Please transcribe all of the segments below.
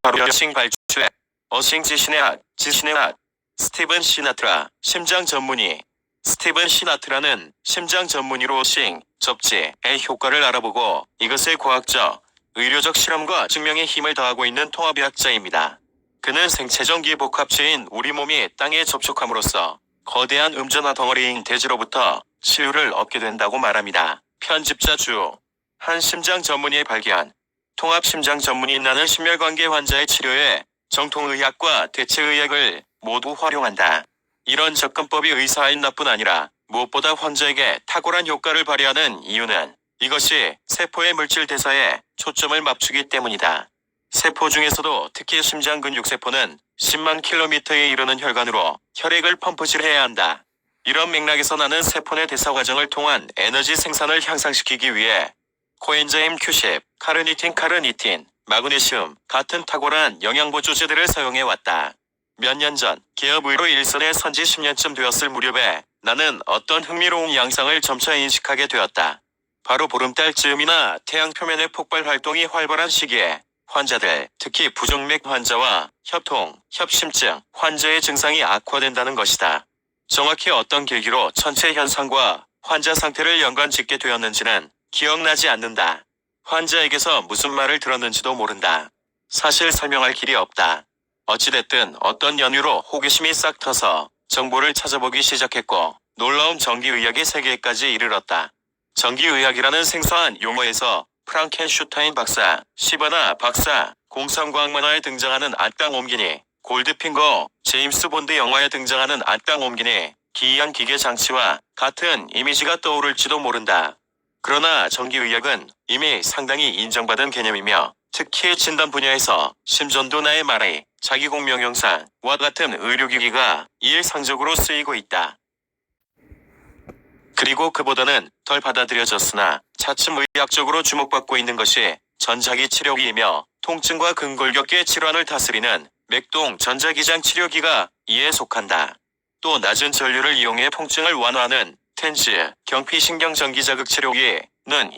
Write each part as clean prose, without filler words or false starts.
바로 여싱 발주해 어싱 지신의 학 스티븐 시나트라 심장 전문의. 스티븐 시나트라는 심장 전문의로 어싱 접지의 효과를 알아보고 이것의 과학적, 의료적 실험과 증명에 힘을 더하고 있는 통합의학자입니다. 그는 생체전기 복합체인 우리 몸이 땅에 접촉함으로써 거대한 음전화 덩어리인 대지로부터 치유를 얻게 된다고 말합니다. 편집자 주. 한 심장 전문의의 발견. 통합 심장 전문의. 나는 심혈관계 환자의 치료에 정통의학과 대체의학을 모두 활용한다. 이런 접근법이 의사인 나뿐 아니라 무엇보다 환자에게 탁월한 효과를 발휘하는 이유는 이것이 세포의 물질 대사에 초점을 맞추기 때문이다. 세포 중에서도 특히 심장 근육세포는 10만 킬로미터에 이르는 혈관으로 혈액을 펌프질해야 한다. 이런 맥락에서 나는 세포 내 대사 과정을 통한 에너지 생산을 향상시키기 위해 코엔자임 Q10, 카르니틴, 마그네슘 같은 탁월한 영양보조제들을 사용해왔다. 몇 년 전 기업 의료 일선에 선지 10년쯤 되었을 무렵에 나는 어떤 흥미로운 양상을 점차 인식하게 되었다. 바로 보름달쯤이나 태양 표면의 폭발 활동이 활발한 시기에 환자들, 특히 부정맥 환자와 협통, 협심증 환자의 증상이 악화된다는 것이다. 정확히 어떤 계기로 전체 현상과 환자 상태를 연관짓게 되었는지는 기억나지 않는다. 환자에게서 무슨 말을 들었는지도 모른다. 사실 설명할 길이 없다. 어찌됐든 어떤 연유로 호기심이 싹 터서 정보를 찾아보기 시작했고 놀라운 전기의학의 세계까지 이르렀다. 전기의학이라는 생소한 용어에서 프랑켄슈타인 박사, 시바나 박사, 공상과학 만화에 등장하는 안땅 옮기니, 골드핑거, 제임스 본드 영화에 등장하는 안땅 옮기니, 기이한 기계 장치와 같은 이미지가 떠오를지도 모른다. 그러나 전기의학은 이미 상당히 인정받은 개념이며 특히 진단 분야에서 심전도 나의 말이 자기공명영상과 같은 의료기기가 일상적으로 쓰이고 있다. 그리고 그보다는 덜 받아들여졌으나 차츰 의학적으로 주목받고 있는 것이 전자기 치료기이며 통증과 근골격계 질환을 다스리는 맥동 전자기장 치료기가 이에 속한다. 또 낮은 전류를 이용해 통증을 완화하는 텐즈 경피신경 전기자극 치료기는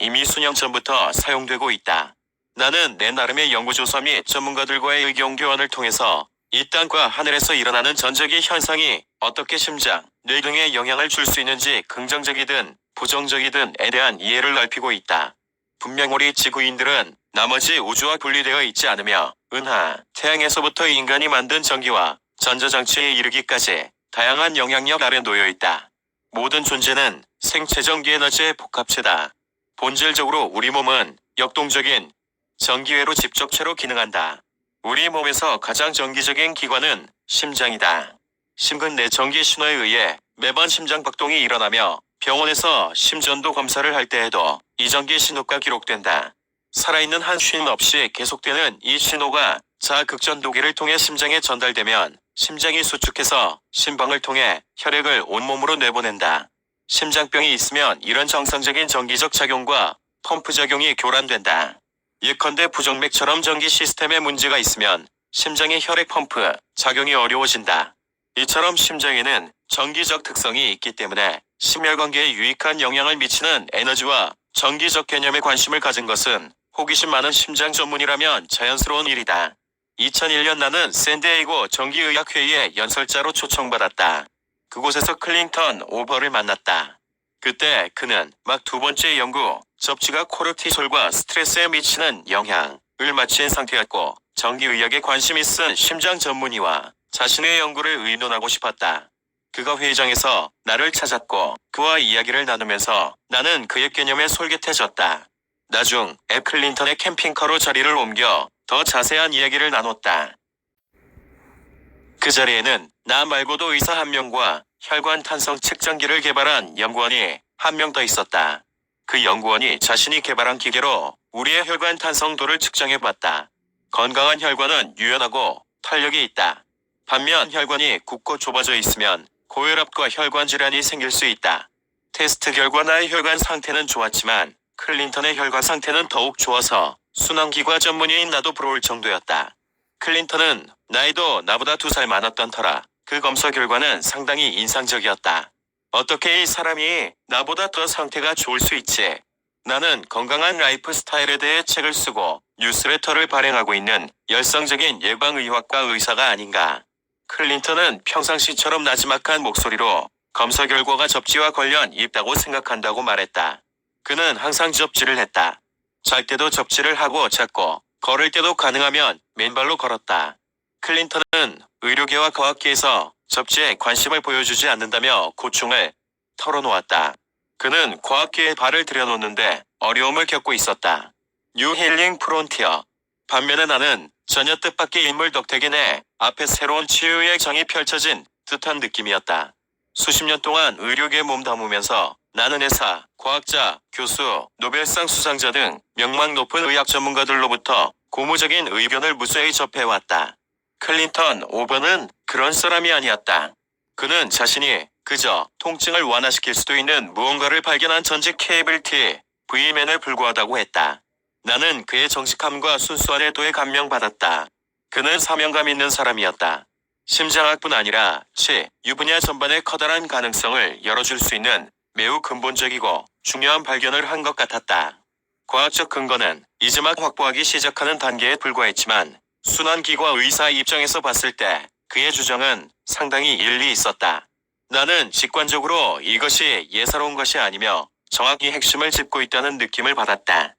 이미 수년 전부터 사용되고 있다. 나는 내 나름의 연구조사 및 전문가들과의 의견 교환을 통해서 이 땅과 하늘에서 일어나는 전자기 현상이 어떻게 심장, 뇌 등에 영향을 줄 수 있는지 긍정적이든 부정적이든에 대한 이해를 넓히고 있다. 분명 우리 지구인들은 나머지 우주와 분리되어 있지 않으며 은하, 태양에서부터 인간이 만든 전기와 전자장치에 이르기까지 다양한 영향력 아래 놓여 있다. 모든 존재는 생체 전기 에너지의 복합체다. 본질적으로 우리 몸은 역동적인 전기회로 집적체로 기능한다. 우리 몸에서 가장 정기적인 기관은 심장이다. 심근 내 전기 신호에 의해 매번 심장 박동이 일어나며 병원에서 심전도 검사를 할 때에도 이 전기 신호가 기록된다. 살아있는 한 쉼 없이 계속되는 이 신호가 자극전도기를 통해 심장에 전달되면 심장이 수축해서 심방을 통해 혈액을 온몸으로 내보낸다. 심장병이 있으면 이런 정상적인 전기적 작용과 펌프 작용이 교란된다. 예컨대 부정맥처럼 전기 시스템에 문제가 있으면 심장의 혈액 펌프 작용이 어려워진다. 이처럼 심장에는 전기적 특성이 있기 때문에 심혈관계에 유익한 영향을 미치는 에너지와 전기적 개념에 관심을 가진 것은 호기심 많은 심장 전문이라면 자연스러운 일이다. 2001년 나는 샌디에이고 전기의학회의에 연설자로 초청받았다. 그곳에서 클린턴 오버를 만났다. 그때 그는 막 두 번째 연구 접지가 코르티솔과 스트레스에 미치는 영향을 마친 상태였고 전기의학에 관심이 쓴 심장 전문의와 자신의 연구를 의논하고 싶었다. 그가 회의장에서 나를 찾았고 그와 이야기를 나누면서 나는 그의 개념에 솔깃해졌다. 나중 앱 클린턴의 캠핑카로 자리를 옮겨 더 자세한 이야기를 나눴다. 그 자리에는 나 말고도 의사 한 명과 혈관 탄성 측정기를 개발한 연구원이 한 명 더 있었다. 그 연구원이 자신이 개발한 기계로 우리의 혈관 탄성도를 측정해봤다. 건강한 혈관은 유연하고 탄력이 있다. 반면 혈관이 굽고 좁아져 있으면 고혈압과 혈관 질환이 생길 수 있다. 테스트 결과 나의 혈관 상태는 좋았지만 클린턴의 혈관 상태는 더욱 좋아서 순환기과 전문의인 나도 부러울 정도였다. 클린턴은 나이도 나보다 2살 많았던 터라 그 검사 결과는 상당히 인상적이었다. 어떻게 이 사람이 나보다 더 상태가 좋을 수 있지? 나는 건강한 라이프 스타일에 대해 책을 쓰고 뉴스레터를 발행하고 있는 열성적인 예방의학과 의사가 아닌가. 클린턴은 평상시처럼 나지막한 목소리로 검사 결과가 접지와 관련 있다고 생각한다고 말했다. 그는 항상 접지를 했다. 잘 때도 접지를 하고 잤고 걸을 때도 가능하면 맨발로 걸었다. 클린턴은 의료계와 과학계에서 접지에 관심을 보여주지 않는다며 고충을 털어놓았다. 그는 과학계에 발을 들여놓는데 어려움을 겪고 있었다. 뉴 힐링 프론티어. 반면에 나는 전혀 뜻밖의 인물 덕택에 내 앞에 새로운 치유의 장이 펼쳐진 듯한 느낌이었다. 수십 년 동안 의료계에 몸담으면서 나는 의사, 과학자, 교수, 노벨상 수상자 등 명망 높은 의학 전문가들로부터 고무적인 의견을 무수히 접해왔다. 클린턴 5번은 그런 사람이 아니었다. 그는 자신이 그저 통증을 완화시킬 수도 있는 무언가를 발견한 전직 케이블 TV맨에 불과하다고 했다. 나는 그의 정직함과 순수한 애도에 감명받았다. 그는 사명감 있는 사람이었다. 심장학뿐 아니라 치유 분야 전반의 커다란 가능성을 열어줄 수 있는 매우 근본적이고 중요한 발견을 한 것 같았다. 과학적 근거는 이제 막 확보하기 시작하는 단계에 불과했지만 순환기과 의사 입장에서 봤을 때 그의 주장은 상당히 일리 있었다. 나는 직관적으로 이것이 예사로운 것이 아니며 정확히 핵심을 짚고 있다는 느낌을 받았다.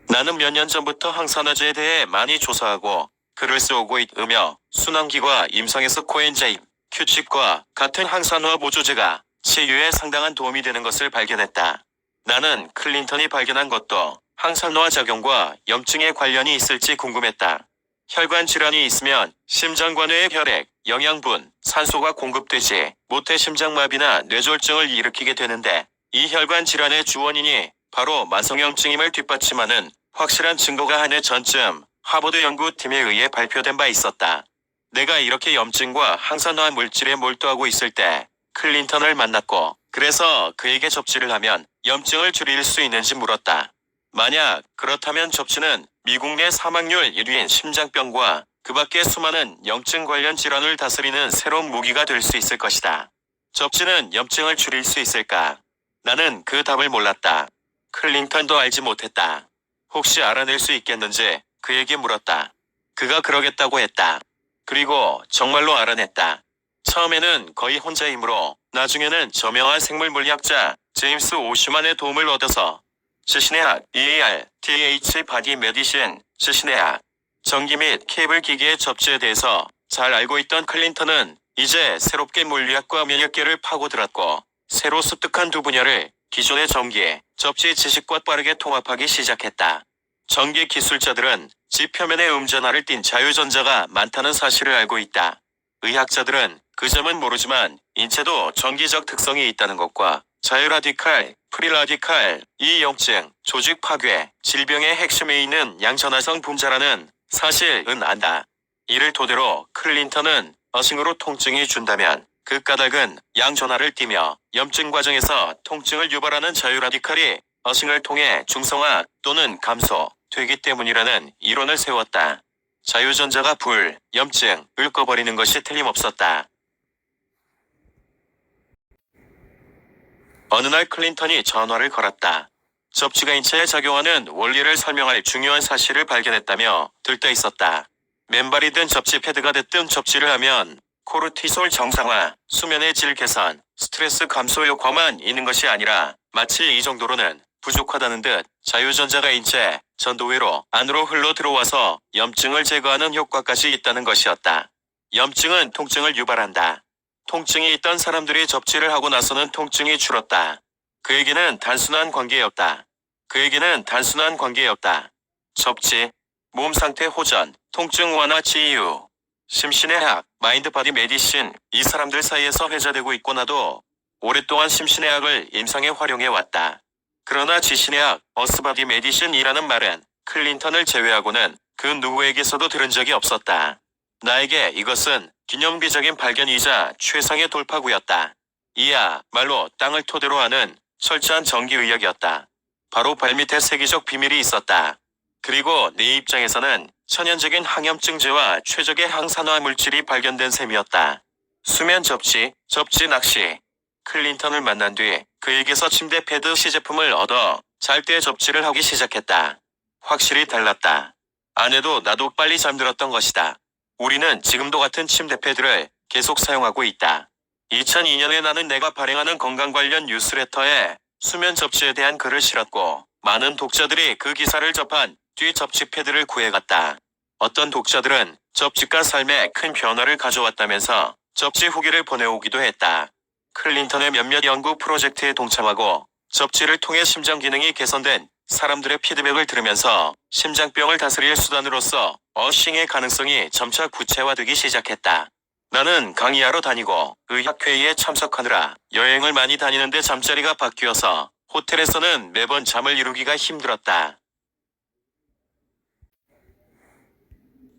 나는 몇 년 전부터 항산화제에 대해 많이 조사하고 글을 써오고 있으며 순환기과 임상에서 코엔자임, 큐칩과 같은 항산화 보조제가 치유에 상당한 도움이 되는 것을 발견했다. 나는 클린턴이 발견한 것도 항산화 작용과 염증에 관련이 있을지 궁금했다. 혈관 질환이 있으면 심장관외의 혈액, 영양분, 산소가 공급되지 못해 심장마비나 뇌졸중을 일으키게 되는데 이 혈관 질환의 주원인이 바로 만성염증임을 뒷받침하는 확실한 증거가 한 해 전쯤 하버드 연구팀에 의해 발표된 바 있었다. 내가 이렇게 염증과 항산화 물질에 몰두하고 있을 때 클린턴을 만났고 그래서 그에게 접지를 하면 염증을 줄일 수 있는지 물었다. 만약 그렇다면 접지는 미국 내 사망률 1위인 심장병과 그 밖의 수많은 염증 관련 질환을 다스리는 새로운 무기가 될 수 있을 것이다. 접지는 염증을 줄일 수 있을까? 나는 그 답을 몰랐다. 클린턴도 알지 못했다. 혹시 알아낼 수 있겠는지 그에게 물었다. 그가 그러겠다고 했다. 그리고 정말로 알아냈다. 처음에는 거의 혼자 힘으로 나중에는 저명한 생물물리학자 제임스 오슈만의 도움을 얻어서 지신의학 EARTH 바디 메디신 지신의학 전기 및 케이블 기기의 접지에 대해서 잘 알고 있던 클린턴은 이제 새롭게 물리학과 면역계를 파고들었고 새로 습득한 두 분야를 기존의 전기, 접지 지식과 빠르게 통합하기 시작했다. 전기 기술자들은 지 표면에 음전하를 띤 자유전자가 많다는 사실을 알고 있다. 의학자들은 그 점은 모르지만 인체도 전기적 특성이 있다는 것과 자유라디칼, 프리라디칼, 이염증, 조직 파괴, 질병의 핵심에 있는 양전화성 분자라는 사실은 안다. 이를 토대로 클린턴은 어싱으로 통증이 준다면 그 까닭은 양전하를 띠며 염증 과정에서 통증을 유발하는 자유라디칼이 어싱을 통해 중성화 또는 감소되기 때문이라는 이론을 세웠다. 자유전자가 염증을 꺼버리는 것이 틀림없었다. 어느 날 클린턴이 전화를 걸었다. 접지가 인체에 작용하는 원리를 설명할 중요한 사실을 발견했다며 들떠 있었다. 맨발이 든 접지 패드가 됐든 접지를 하면 코르티솔 정상화, 수면의 질 개선, 스트레스 감소 효과만 있는 것이 아니라 마치 이 정도로는 부족하다는 듯 자유전자가 인체 전도회로 안으로 흘러 들어와서 염증을 제거하는 효과까지 있다는 것이었다. 염증은 통증을 유발한다. 통증이 있던 사람들이 접지를 하고 나서는 통증이 줄었다. 그에게는 단순한 관계였다. 접지, 몸 상태 호전, 통증 완화 치유, 심신의학, 마인드 바디 메디신, 이 사람들 사이에서 회자되고 있고 나도 오랫동안 심신의학을 임상에 활용해왔다. 그러나 지신의학, 어스바디 메디신이라는 말은 클린턴을 제외하고는 그 누구에게서도 들은 적이 없었다. 나에게 이것은 기념비적인 발견이자 최상의 돌파구였다. 이야말로 땅을 토대로 하는 철저한 전기의학이었다. 바로 발밑에 세계적 비밀이 있었다. 그리고 네 입장에서는 천연적인 항염증제와 최적의 항산화 물질이 발견된 셈이었다. 수면 접지 낚시. 클린턴을 만난 뒤 그에게서 침대 패드 시제품을 얻어 잘 때 접지를 하기 시작했다. 확실히 달랐다. 아내도 나도 빨리 잠들었던 것이다. 우리는 지금도 같은 침대 패드를 계속 사용하고 있다. 2002년에 나는 내가 발행하는 건강 관련 뉴스레터에 수면 접지에 대한 글을 실었고 많은 독자들이 그 기사를 접한 뒤 접지 패드를 구해갔다. 어떤 독자들은 접지가 삶에 큰 변화를 가져왔다면서 접지 후기를 보내오기도 했다. 클린턴의 몇몇 연구 프로젝트에 동참하고 접지를 통해 심장 기능이 개선된 사람들의 피드백을 들으면서 심장병을 다스릴 수단으로서 어싱의 가능성이 점차 구체화되기 시작했다. 나는 강의하러 다니고 의학회의에 참석하느라 여행을 많이 다니는데 잠자리가 바뀌어서 호텔에서는 매번 잠을 이루기가 힘들었다.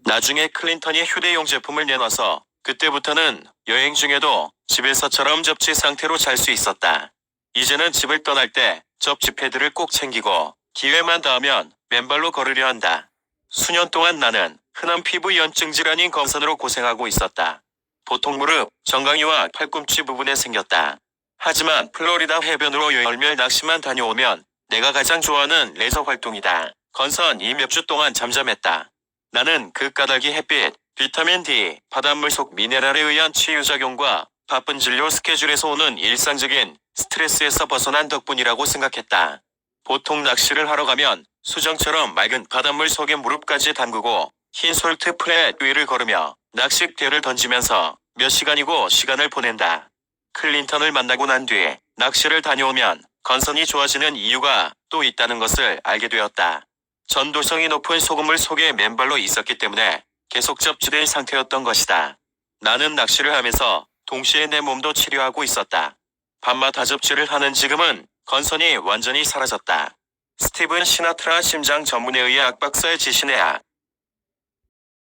나중에 클린턴이 휴대용 제품을 내놔서 그때부터는 여행 중에도 집에서처럼 접지 상태로 잘 수 있었다. 이제는 집을 떠날 때 접지 패드를 꼭 챙기고 기회만 닿으면 맨발로 걸으려 한다. 수년 동안 나는 흔한 피부 연증 질환인 검선으로 고생하고 있었다. 보통 무릎, 정강이와 팔꿈치 부분에 생겼다. 하지만 플로리다 해변으로 열흘 낚시만 다녀오면 내가 가장 좋아하는 레저 활동이다. 건선이 몇 주 동안 잠잠했다. 나는 그 까닭이 햇빛, 비타민 D, 바닷물 속 미네랄에 의한 치유작용과 바쁜 진료 스케줄에서 오는 일상적인 스트레스에서 벗어난 덕분이라고 생각했다. 보통 낚시를 하러 가면 수정처럼 맑은 바닷물 속에 무릎까지 담그고 흰 솔트 플랫 위를 걸으며 낚싯대를 던지면서 몇 시간이고 시간을 보낸다. 클린턴을 만나고 난 뒤 낚시를 다녀오면 건선이 좋아지는 이유가 또 있다는 것을 알게 되었다. 전도성이 높은 소금물 속에 맨발로 있었기 때문에 계속 접지된 상태였던 것이다. 나는 낚시를 하면서 동시에 내 몸도 치료하고 있었다. 밤마다 접지를 하는 지금은 건선이 완전히 사라졌다. 스티븐 시나트라 심장 전문의의 약 박사의 지신의 약.